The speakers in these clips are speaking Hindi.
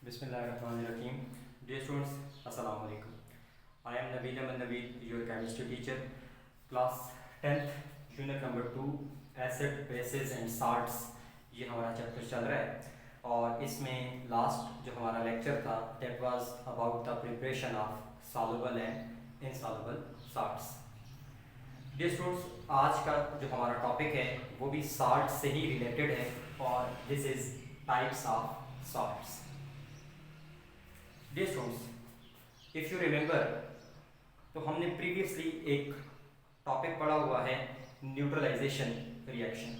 Bismillahirrahmanirrahim. Dear students, Assalamu alaikum. I am Nabil Ahmed Nabil, your chemistry teacher. Class 10th, unit number 2, acid, bases and salts. ये हमारा चैप्टर चल रहा है और इसमें लास्ट जो हमारा लेक्चर था that was about the preparation of soluble and insoluble salts. Dear students, आज का जो हमारा टॉपिक है वो भी salt से ही रिलेटेड है और this is types of salts. Dear students, if you remember, तो हमने प्रीवियसली एक टॉपिक पढ़ा हुआ है न्यूट्रलाइजेशन रिएक्शन.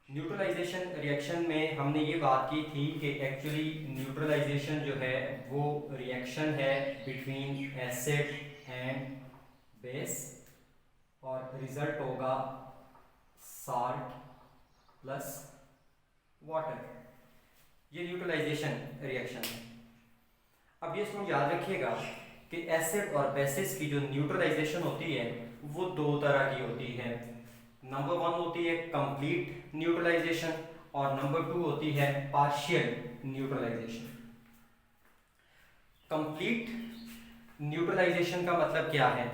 न्यूट्रलाइजेशन रिएक्शन में हमने ये बात की थी कि एक्चुअली न्यूट्रलाइजेशन जो है वो रिएक्शन है बिटवीन एसिड एंड बेस और रिजल्ट होगा साल्ट प्लस वाटर. ये न्यूट्रलाइजेशन रिएक्शन है. अब ये इसमें याद रखिएगा कि एसिड और बेसिस की जो न्यूट्रलाइजेशन होती है वो दो तरह की होती है. नंबर 1 होती है कंप्लीट न्यूट्रलाइजेशन और नंबर 2 होती है पार्शियल न्यूट्रलाइजेशन. कंप्लीट न्यूट्रलाइजेशन का मतलब क्या है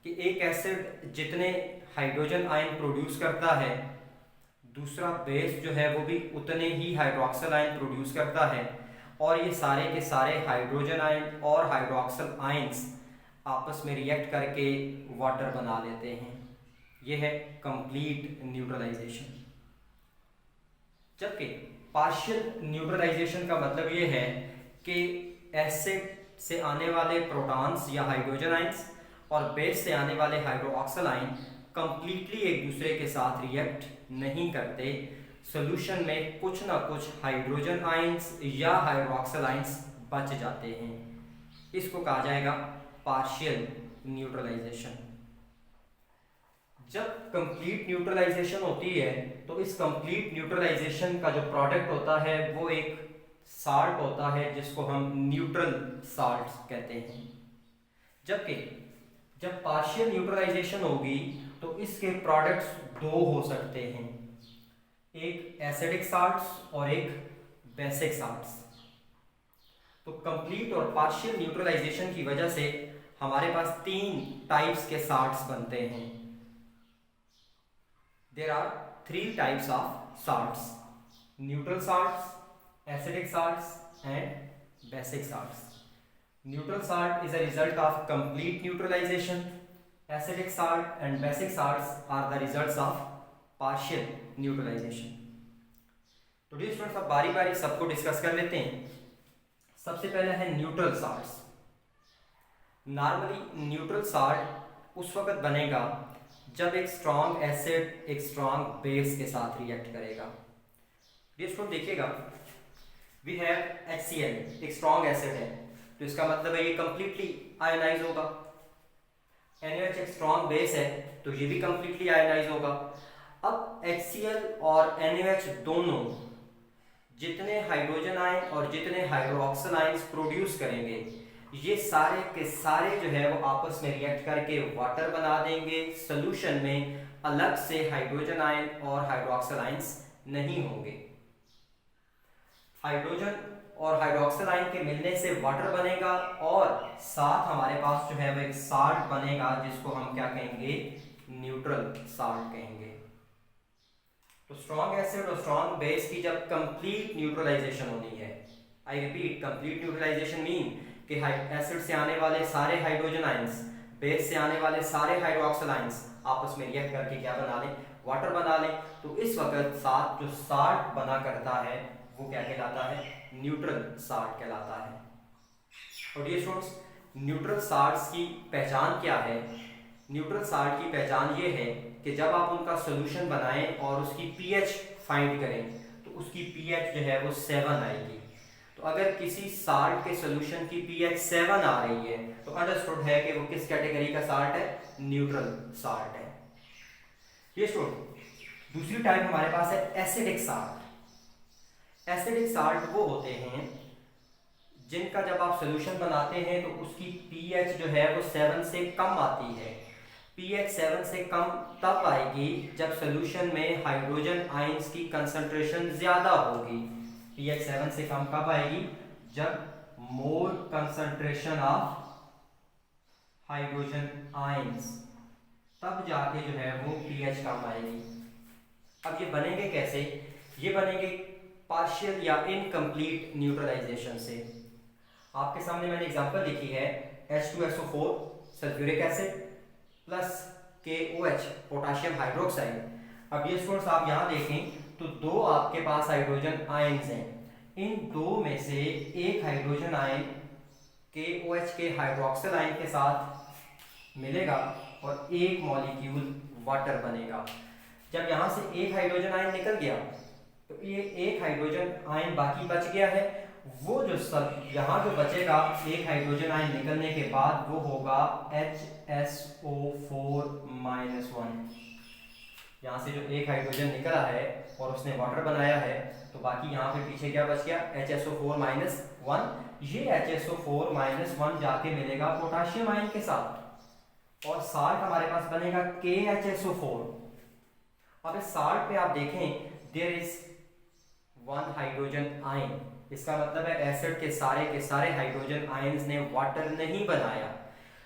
कि एक एसिड जितने हाइड्रोजन आयन प्रोड्यूस करता है, दूसरा बेस जो है वो भी उतने ही हाइड्रोक्सिल आयन प्रोड्यूस करता है और ये सारे के सारे हाइड्रोजन आयन और हाइड्रोक्सिल आयंस आपस में रिएक्ट करके वाटर बना लेते हैं. ये है कंप्लीट न्यूट्रलाइजेशन. जबकि पार्शियल न्यूट्रलाइजेशन का मतलब ये है कि एसिड से आने वाले प्रोटॉन्स या हाइड्रोजन आयंस और बेस से आने वाले हाइड्रोक्सिल आयन कंप्लीटली एक दूसरे के साथ रिएक्ट नहीं करते. सॉल्यूशन में कुछ ना कुछ हाइड्रोजन आयंस या हाइड्रोक्सिल आयंस बच जाते हैं. इसको कहा जाएगा पार्शियल न्यूट्रलाइजेशन. जब कंप्लीट न्यूट्रलाइजेशन होती है तो इस कंप्लीट न्यूट्रलाइजेशन का जो प्रोडक्ट होता है वो एक साल्ट होता है जिसको हम न्यूट्रल साल्ट कहते हैं. जबकि जब पार्शियल न्यूट्रलाइजेशन होगी तो इसके प्रोडक्ट्स दो हो सकते हैं, एक एसिडिक साल्ट्स और एक बेसिक साल्ट्स. तो कंप्लीट और पार्शियल न्यूट्रलाइजेशन की वजह से हमारे पास 3 टाइप्स के साल्ट्स बनते हैं. There are 3 types of salts: neutral salts, acidic salts and basic salts. Neutral salt is a result of complete neutralization. Acidic salt and basic salts are the results of partial neutralization. तो डियर स्टूडेंट्स, अब बारी बारी सबको डिस्कस कर लेते हैं. सबसे पहले है neutral salts. Normally neutral salt उस वक्त बनेगा जब एक स्ट्रॉन्ग एसिड एक स्ट्रॉन्ग बेस के साथ रिएक्ट करेगा. डियर स्टूडेंट देखिएगा, वी हैव HCl, एक स्ट्रॉन्ग एसिड है तो इसका मतलब है ये कंप्लीटली आयनाइज होगा. NaOH एक स्ट्रॉन्ग बेस है तो ये भी कंप्लीटली आयनाइज होगा. अब HCl और NaOH दोनों जितने हाइड्रोजन आयन और जितने हाइड्रोक्सिल आयंस प्रोड्यूस करेंगे ये सारे के सारे जो है वो आपस में रिएक्ट करके वाटर बना देंगे. सॉल्यूशन में अलग से हाइड्रोजन आयन और हाइड्रोक्सिल आयंस नहीं होंगे. हाइड्रोजन और हाइड्रोक्सिल आयन के मिलने से वाटर बनेगा और साथ हमारे पास जो है वो एक साल्ट बनेगा जिसको हम क्या कहेंगे, न्यूट्रल साल्ट कहेंगे. तो स्ट्रॉन्ग एसिड और स्ट्रॉन्ग बेस की जब कंप्लीट न्यूट्रलाइजेशन होनी है, I repeat, complete neutralisation mean कि एसिड से आने वाले सारे हाइड्रोजन आयंस, बेस से आने वाले सारे हाइड्रोक्सिल आयंस आपस में रिएक्ट करके क्या बना लें, वाटर बना लें. तो इस वक्त साथ जो साल्ट बना करता है वो क्या कहलाता है, न्यूट्रल साल्ट कहलाता है. और डियर स्टूडेंट्स, न्यूट्रल साल्ट्स की पहचान क्या है? न्यूट्रल साल्ट की पहचान ये है कि जब आप उनका सॉल्यूशन बनाएं और उसकी पीएच फाइंड करें तो उसकी पीएच जो है वो 7 आएगी. तो अगर किसी साल्ट के सॉल्यूशन की पीएच 7 आ रही है तो अंडरस्टूड है कि वो किस कैटेगरी का साल्ट है, न्यूट्रल साल्ट है. ये स्टूडेंट, दूसरी टाइप हमारे पास है एसिडिक साल्ट. एसिडिक साल्ट वो होते हैं जिनका जब आप सॉल्यूशन बनाते हैं तो उसकी पीएच जो है वो 7 से कम आती है. पीएच 7 से कम तब आएगी जब सॉल्यूशन में हाइड्रोजन आयंस की कंसंट्रेशन ज्यादा होगी. pH 7 से कम कब आएगी, जब मोर कंसंट्रेशन ऑफ हाइड्रोजन आयंस, तब जाके जो है वो पीएच कम आएगी। अब ये बनेंगे कैसे? ये बनेंगे पार्शियल या इनकम्प्लीट न्यूट्रलाइजेशन से। आपके सामने मैंने एग्जांपल लिखी है H2SO4 sulphuric acid plus KOH potassium hydroxide. अब ये स्टूडेंट्स आप यहाँ देखें तो दो आपके पास हाइड्रोजन आयंस हैं, इन दो में से एक हाइड्रोजन आयन KOH के हाइड्रोक्सिल आयन के साथ मिलेगा और एक मॉलिक्यूल वाटर बनेगा। जब यहाँ से एक हाइड्रोजन आयन निकल गया तो ये एक हाइड्रोजन आयन बाकी बच गया है, वो जो सब यहाँ जो बचेगा एक हाइड्रोजन आयन निकलने के बाद वो होगा HSO4 -1। यहाँ से जो एक हाइड्रोजन निकला है और उसने वाटर बनाया है तो बाकी यहाँ पे पीछे क्या बच गया? HSO4 -1। ये HSO4 -1 जाके मिलेगा पोटाशियम आयन के साथ और साल्ट हमारे पास बनेगा KHSO4। अब इस साल्ट पे आप देखें देयर इज 1 हाइड्रोजन आयन, इसका मतलब है एसिड के सारे हाइड्रोजन आयंस ने वाटर नहीं बनाया।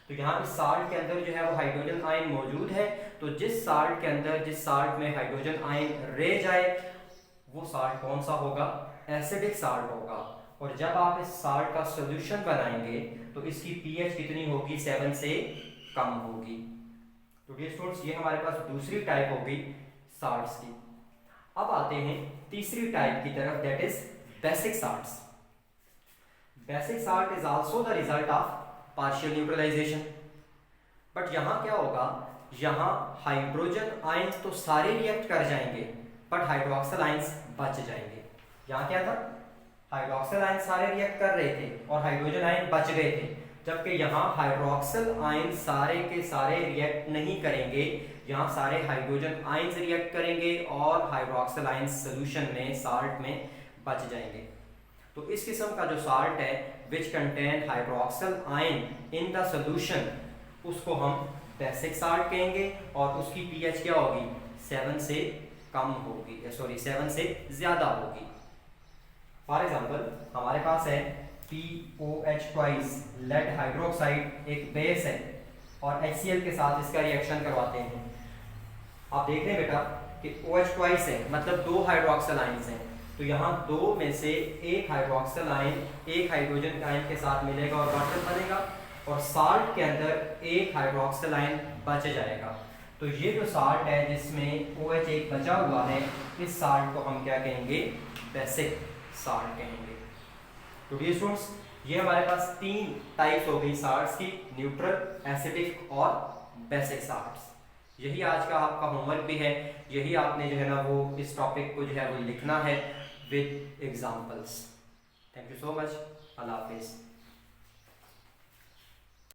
तो यहाँ पे साल्ट के अंदर जो है वो हाइड्रोजन आयन मौजूद है, तो जिस साल्ट में हाइड्रोजन आयन रह जाए वो साल्ट कौन सा होगा? एसिडिक साल्ट होगा। और जब आप इस साल्ट का सोल्यूशन बनाएंगे तो इसकी पीएच कितनी होगी? 7 से कम होगी। तो डियर स्टूडेंट्स, ये हमारे पास दूसरी टाइप होगी साल्ट्स की। अब आते हैं तीसरी टाइप की तरफ, that is basic salts. Basic salt is also the result of partial neutralisation. But यहाँ क्या होगा? यहाँ हाइड्रोजन आयंस तो सारे रिएक्ट कर जाएंगे बट हाइड्रोक्सिल आयंस बच जाएंगे। यहाँ क्या था? हाइड्रोक्सिल आयंस सारे रिएक्ट कर रहे थे और हाइड्रोजन आयन बच गए थे, जबकि यहाँ हाइड्रोक्सिल आयन सारे के सारे रिएक्ट नहीं करेंगे, यहाँ सारे हाइड्रोजन आयंस रिएक्ट करेंगे और हाइड्रोक्सिल आयंस सोल्यूशन में साल्ट में बच जाएंगे। तो इस किस्म का जो साल्ट है which contain hydroxyl ion in the solution, उसको हम बेसिक साल्ट कहेंगे और उसकी पीएच क्या होगी? 7 से कम होगी, 7 से ज्यादा होगी। फॉर एग्जांपल हमारे पास है POH ट्वाइस लेड हाइड्रोक्साइड, एक बेस है और HCl के साथ इसका रिएक्शन करवाते हैं। आप देख रहे हैं बेटा कि OH ट्वाइस है, मतलब 2 हाइड्रोक्सिल आयंस हैं, तो यहाँ 2 में से एक हाइड्रोक्सिल आयन एक हाइड्रोजन आयन के साथ मिलेगा और वाटर बनेगा और साल्ट के अंदर एक हाइड्रोक्सिल आयन बच जाएगा। तो ये जो साल्ट है जिसमें OH एक बचा हुआ है, इस साल्ट को हम क्या कहेंगे? बेसिक साल्ट कहेंगे। तो डियर स्टूडेंट्स, ये हमारे पास 3 टाइप्स हो गई साल्ट्स की, न्यूट्रल, एसिडिक और बेसिक साल्ट्स। यही आज का आपका होमवर्क भी है, यही आपने जो है ना वो इस टॉपिक को जो है वो लिखना है with examples. Thank you so much. अल्लाह हाफिज़।